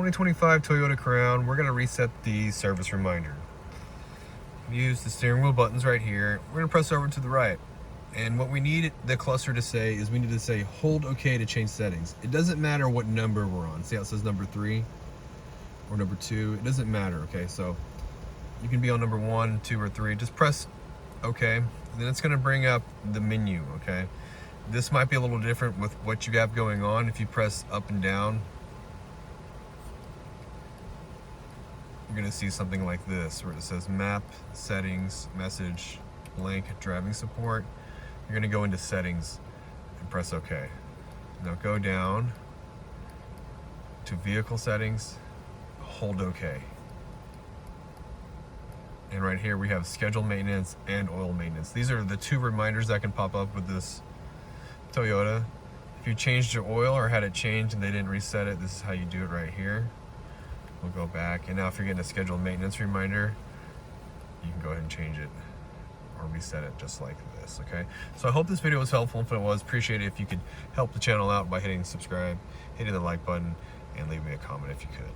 2025 Toyota Crown, we're going to reset the service reminder. Use the steering wheel buttons right here. We're going to press over to the right. And what we need the cluster to say is we need to say hold OK to change settings. It doesn't matter what number we're on. See how it says number 3 or number 2? It doesn't matter, okay? So you can be on number 1, 2, or 3. Just press OK. Then it's going to bring up the menu, okay? This might be a little different with what you have going on. If you press up and down, you're going to see something like this where it says map, settings, message, blank, driving support. You're going to go into settings and press OK. Now go down to vehicle settings, hold OK. And right here we have scheduled maintenance and oil maintenance. These are the 2 reminders that can pop up with this Toyota. If you changed your oil or had it changed and they didn't reset it, this is how you do it right here. We'll go back, and now if you're getting a scheduled maintenance reminder, you can go ahead and change it or reset it just like this, okay? So I hope this video was helpful. If it was, appreciate it if you could help the channel out by hitting subscribe, hitting the like button, and leave me a comment if you could.